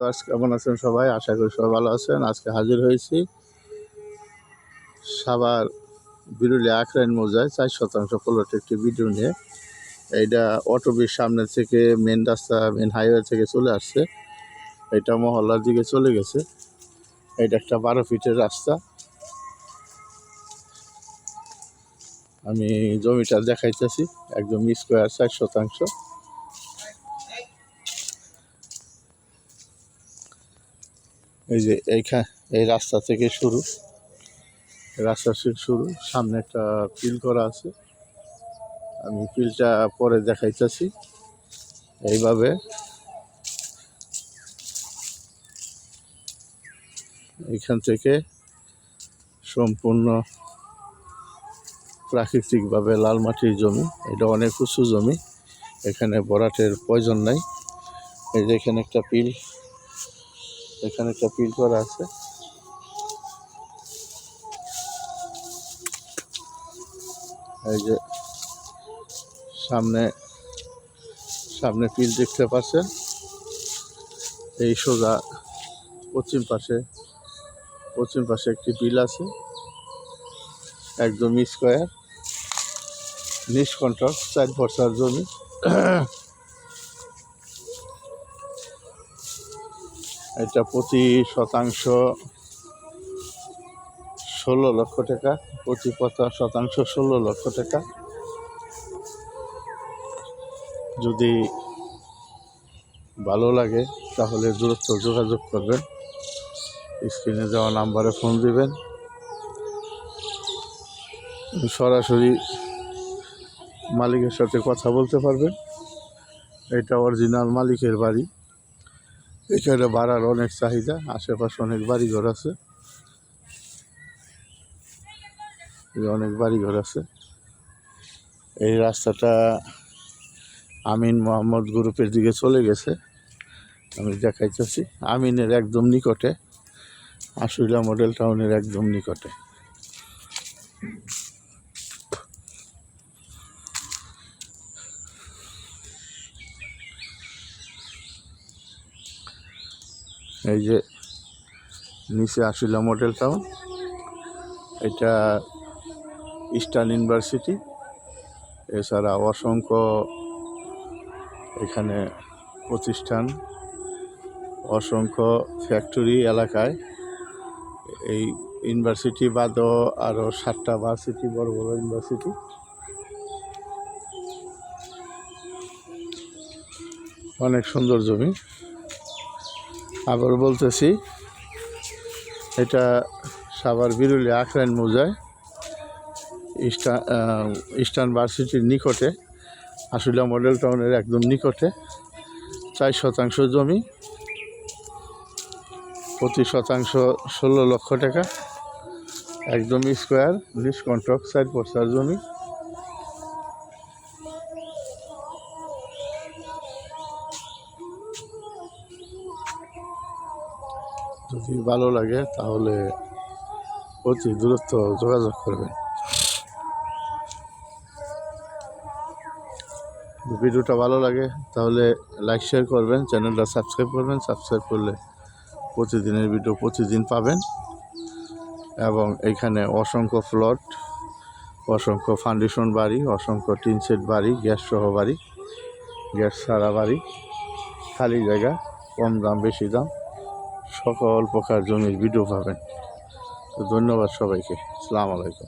কেমন আছেন সবাই? আশা করি সবাই ভালো আছেন। আজকে হাজির হয়েছি সাভার বিরুলিয়া আখরাইন মৌজায় 4% প্লট একটি ভিডিও নিয়ে। এইটা অটোবির সামনে থেকে মেন রাস্তা, মেন হাইওয়ে থেকে চলে আসছে। এটা মহল্লার দিকে চলে গেছে। এটা একটা 12 ফিটের রাস্তা। আমি জমিটা দেখাইতেছি, একদম স্কোয়ার 4%। এই যে এই রাস্তা থেকে শুরু, সামনে একটা পিল করা আছে। আমি পিলটা পরে দেখাইতেছি। এইভাবে এখান থেকে সম্পূর্ণ প্রাকৃতিকভাবে লাল মাটির জমি। এটা অনেক উঁচু জমি, এখানে ভরাটের প্রয়োজন নাই। এই যে এখানে একটা পিল করা আছে। এই যে সামনে পিল দেখতে পাচ্ছেন। এই সোজা পশ্চিম পাশে একটি পিল আছে, একদম স্কোয়ার নিষ্কণ্টক 4 বছর জমি। এটা প্রতি শতাংশ 16 লক্ষ টাকা, প্রতি শতাংশ 16 লক্ষ টাকা। যদি ভালো লাগে তাহলে দূরত্ব যোগাযোগ করবেন, স্ক্রিনে দেওয়া নাম্বারে ফোন দিবেন। সরাসরি মালিকের সাথে কথা বলতে পারবেন। এটা অরিজিনাল মালিকের বাড়ি। এখানে ভাড়ার অনেক চাহিদা, আশেপাশে অনেক বাড়িঘর আছে, এই রাস্তাটা আমিন মোহাম্মদ গ্রুপের দিকে চলে গেছে। আমি দেখাইতেছি আমিনের একদম নিকটে, আশুলিয়া মডেল টাউনের একদম নিকটে। এই যে নিচে আশুলিয়া মডেল টাউন, এটা ইস্টার্ন ইউনিভার্সিটি। এছাড়া অসংখ্য এখানে প্রতিষ্ঠান, অসংখ্য ফ্যাক্টরি এলাকায়। এই ইউনিভার্সিটি বাদও আরও 7টা ভার্সিটি, বড় বড় ইউনিভার্সিটি। অনেক সুন্দর জমি। আবার বলতেছি, এটা সাভার বিরুলিয়া আখরাইন মৌজায় ইস্টার্ন ভার্সিটির নিকটে, আশুলিয়া মডেল টাউনের একদম নিকটে। 4% জমি, প্রতি শতাংশ 16 লক্ষ টাকা, একদম স্কোয়ার নিষ্কণ্টক 4 বছর জমি। যদি ভালো লাগে তাহলে অতি দূরত্ব যোগাযোগ করবেন। ভিডিওটা ভালো লাগে তাহলে লাইক শেয়ার করবেন, চ্যানেলটা সাবস্ক্রাইব করবেন। সাবস্ক্রাইব করলে প্রতিদিনের ভিডিও প্রতিদিন পাবেন। এবং এখানে অসংখ্য প্লট, অসংখ্য ফাউন্ডেশন বাড়ি, অসংখ্য টিন সেট বাড়ি, গ্যাস সহ বাড়ি, গ্যাস ছাড়া বাড়ি, খালি জায়গা, কম দাম বেশি দাম, সকল প্রকার জমির ভিডিও পাবেন। তো ধন্যবাদ সবাইকে। আসসালামু আলাইকুম।